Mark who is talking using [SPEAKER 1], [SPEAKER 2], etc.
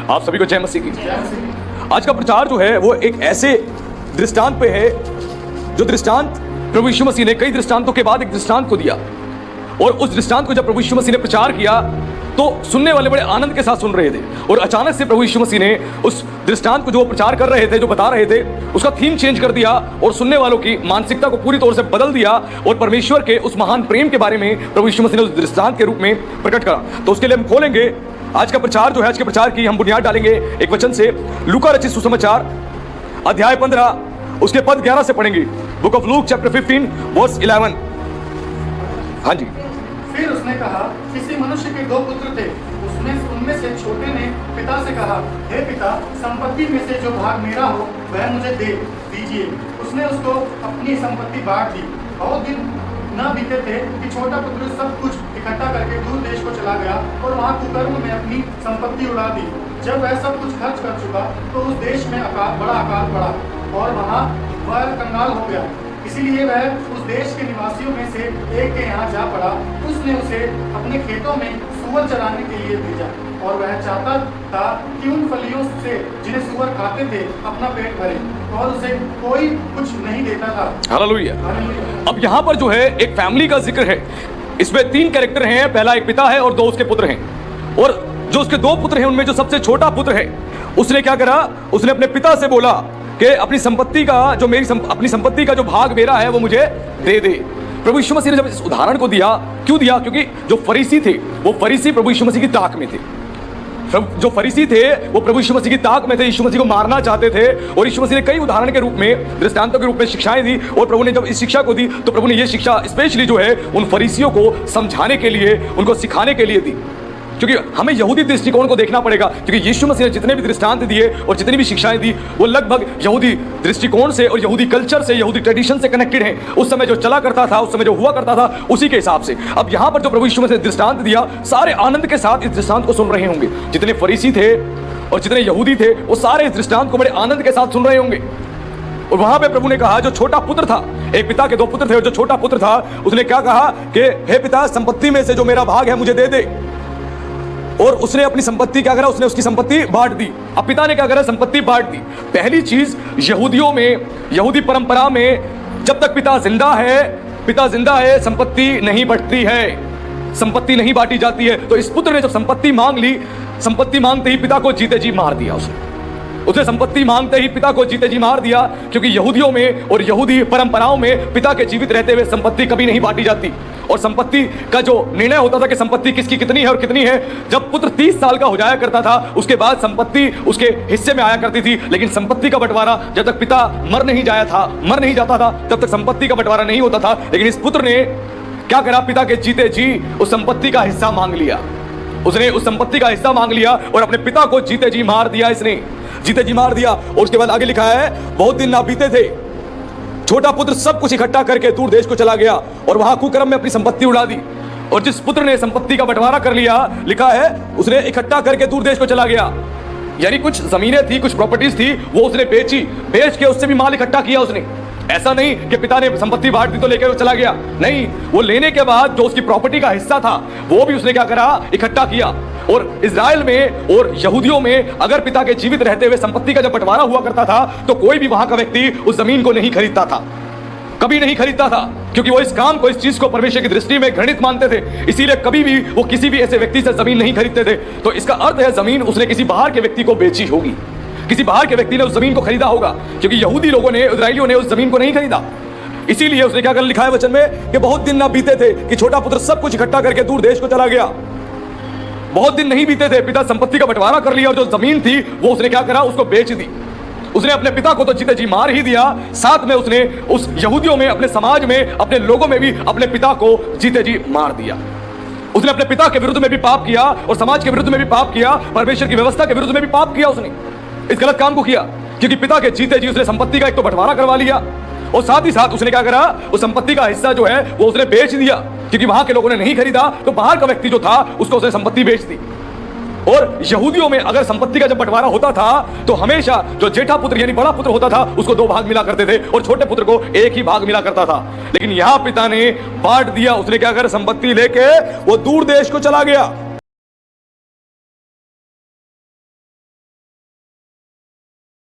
[SPEAKER 1] आप सभी को जय मसीह की। आज का प्रचार जो है वो एक ऐसे दृष्टांत पे है जो दृष्टांत प्रभु यीशु मसीह ने कई दृष्टांतों के बाद एक दृष्टांत को दिया, और उस दृष्टांत को जब प्रभु यीशु मसीह ने प्रचार किया तो सुनने वाले बड़े आनंद के साथ सुन रहे थे। और अचानक से प्रभु यीशु मसीह ने उस दृष्टांत को जो प्रचार कर रहे थे, जो बता रहे थे, उसका थीम चेंज कर दिया और सुनने वालों की मानसिकता को पूरी तौर से बदल दिया और परमेश्वर के उस महान प्रेम के बारे में प्रभु यीशु मसीह ने उस दृष्टांत के रूप में प्रकट करा। तो उसके लिए हम खोलेंगे आज का प्रचार जो है, आज के प्रचार की हम बुनियाद डालेंगे एक वचन से, लूका रचित सुसमाचार अध्याय 15 उसके पद 11 से पढ़ेंगे। Book of Luke chapter 15 verse 11। हाँ जी।
[SPEAKER 2] फिर उसने कहा, किसी मनुष्य के 2 पुत्र थे। उनमें से छोटे ने पिता से कहा, हे पिता, संपत्ति में से जो भाग मेरा हो वह मुझे दे दीजिए। उसने उसको अपनी संपत्ति बांट दी। बहुत दिन न बीते थे कि छोटा पुत्र सब कुछ इकट्ठा करके दूर देश को चला गया और वहाँ कुकर्म में अपनी संपत्ति उड़ा दी। जब वह सब कुछ खर्च कर चुका तो उस देश में बड़ा अकाल पड़ा और वहाँ वह कंगाल हो गया। इसीलिए वह उस देश के निवासियों में से एक के यहाँ जा पड़ा। उसने उसे अपने खेतों में सूअर चराने के लिए भेजा और वह चाहता था कि उन फलियों से जिन्हें सूअर खाते थे अपना पेट भरे, और उसे कोई कुछ नहीं देता था।
[SPEAKER 1] हालेलुया। अब यहाँ पर जो है एक फैमिली का जिक्र है। इसमें 3 कैरेक्टर हैं। पहला एक पिता है और 2 उसके पुत्र हैं। और जो उसके 2 पुत्र हैं उनमें जो सबसे छोटा पुत्र है उसने क्या करा, उसने अपने पिता से बोला कि अपनी संपत्ति का जो अपनी संपत्ति का जो भाग मेरा है वो मुझे दे दे। प्रभु यीशु मसीह ने जब इस उदाहरण को दिया, क्यों दिया? क्योंकि जो फरीसी थे वो फरीसी प्रभु यीशु मसीह की ताक में थे। जो फरीसी थे वो प्रभु यीशु मसीह की ताक में थे, यीशु मसीह को मारना चाहते थे। और यीशु मसीह ने कई उदाहरण के रूप में, दृष्टांतों के रूप में शिक्षाएं दी। और प्रभु ने जब इस शिक्षा को दी तो प्रभु ने ये शिक्षा स्पेशली जो है उन फरीसियों को समझाने के लिए, उनको सिखाने के लिए दी। क्योंकि हमें यहूदी दृष्टिकोण को देखना पड़ेगा, क्योंकि यीशु मसीह ने जितने भी दृष्टांत दिए और जितनी भी शिक्षाएं दी वो लगभग यहूदी दृष्टिकोण से और यहूदी कल्चर से, यहूदी ट्रेडिशन से कनेक्टेड हैं। उस समय जो चला करता था, उस समय जो हुआ करता था, उसी के हिसाब से। अब यहाँ पर जो प्रभु यीशु मसीह ने दृष्टांत दिया, सारे आनंद के साथ इस दृष्टांत को सुन रहे होंगे। जितने फरीसी थे और जितने यहूदी थे वो सारे इस दृष्टांत को बड़े आनंद के साथ सुन रहे होंगे। और वहां पे प्रभु ने कहा, जो छोटा पुत्र था, एक पिता के 2 पुत्र थे, और जो छोटा पुत्र था उसने क्या कहा कि हे पिता, संपत्ति में से जो मेरा भाग है मुझे दे दे। और उसने अपनी संपत्ति क्या करा, उसने उसकी संपत्ति बांट दी। अब पिता ने क्या करा, संपत्ति बांट दी। पहली चीज, यहूदियों में, यहूदी परंपरा में जब तक पिता जिंदा है संपत्ति नहीं बढ़ती है, संपत्ति नहीं बांटी जाती है। तो इस पुत्र ने जब संपत्ति मांग ली, संपत्ति मांगते ही पिता को जीते जी मार दिया। उसने संपत्ति मांगते ही पिता को जीते जी मार दिया। क्योंकि यहूदियों में और यहूदी परंपराओं में पिता के जीवित रहते हुए संपत्ति कभी नहीं बांटी जाती। और संपत्ति का जो निर्णय होता था कि संपत्ति किसकी कितनी है और कितनी है, जब पुत्र 30 साल का हो जाया करता था उसके बाद संपत्ति उसके हिस्से में आया करती थी। लेकिन संपत्ति का बंटवारा जब तक पिता मर नहीं जाता था तब तक संपत्ति का बंटवारा नहीं होता था। लेकिन इस पुत्र ने क्या करा, पिता के जीते जी उस संपत्ति का हिस्सा मांग लिया। उसने उस संपत्ति का हिस्सा मांग लिया और अपने पिता को जीते जी मार दिया। इसने जीते जी मार दिया। और उसके बाद आगे लिखा है, बहुत दिन ना बीते थे, छोटा पुत्र सब कुछ इकट्ठा करके दूर देश को चला गया और वहां कुकर्म में अपनी संपत्ति उड़ा दी। और जिस पुत्र ने संपत्ति का बंटवारा कर लिया, लिखा है उसने इकट्ठा करके दूर देश को चला गया। यानी कुछ जमीनें थी, कुछ प्रॉपर्टीज थी, वो उसने बेच के उससे भी माल इकट्ठा किया उसने। ऐसा नहीं कि पिता ने संपत्ति बांट दी तो लेकर वो चला गया, नहीं, वो लेने के बाद जो उसकी प्रॉपर्टी का हिस्सा था वो भी उसने क्या करा, इकट्ठा किया। और इजराइल में और यहूदियों में अगर पिता के जीवित रहते हुए संपत्ति का जब बंटवारा हुआ करता था तो कोई भी वहां का व्यक्ति उस जमीन को नहीं खरीदता था, कभी नहीं खरीदता था। क्योंकि वो इस काम को, इस चीज को परमेश्वर की दृष्टि में घृणित मानते थे। इसीलिए कभी भी वो किसी भी ऐसे व्यक्ति से जमीन नहीं खरीदते थे। तो इसका अर्थ है जमीन उसने किसी बाहर के व्यक्ति को बेची होगी, किसी बाहर के व्यक्ति ने उस जमीन को खरीदा होगा। क्योंकि यहूदी लोगों ने, इजराइलियों ने उस जमीन को नहीं खरीदा। इसीलिए उसने क्या कर लिखा है वचन में कि बहुत दिन ना बीते थे कि छोटा पुत्र सब कुछ इकट्ठा करके दूर देश को चला गया। बहुत दिन नहीं बीते थे, पिता संपत्ति का बंटवारा कर लिया और जो जमीन थी वो उसने क्या करा, उसको बेच दी। उसने अपने पिता को तो जीते जी मार ही दिया, साथ में उसने उस यहूदियों में, अपने समाज में, अपने लोगों में भी अपने पिता को जीते जी मार दिया। उसने अपने पिता के विरुद्ध में भी पाप किया और समाज के विरुद्ध में भी पाप किया, परमेश्वर की व्यवस्था के विरुद्ध में भी पाप किया। उसने इस गलत काम को किया क्योंकि पिता के जीते जी उसने संपत्ति का एक तो बंटवारा करवा लिया और साथ ही साथ उसने क्या करा, उस संपत्ति का हिस्सा जो है वो उसने बेच दिया। क्योंकि वहां के लोगों ने नहीं खरीदा तो बाहर का व्यक्ति जो था उसको उसने संपत्ति बेच दी। और यहूदियों में अगर संपत्ति का जब बंटवारा होता था तो हमेशा जो जेठा पुत्र यानी बड़ा पुत्र होता था उसको 2 भाग मिला करते थे और छोटे पुत्र को 1 ही भाग मिला करता था। लेकिन यहां पिता ने बांट दिया। उसने क्या कर, संपत्ति लेके वो दूर देश को चला गया।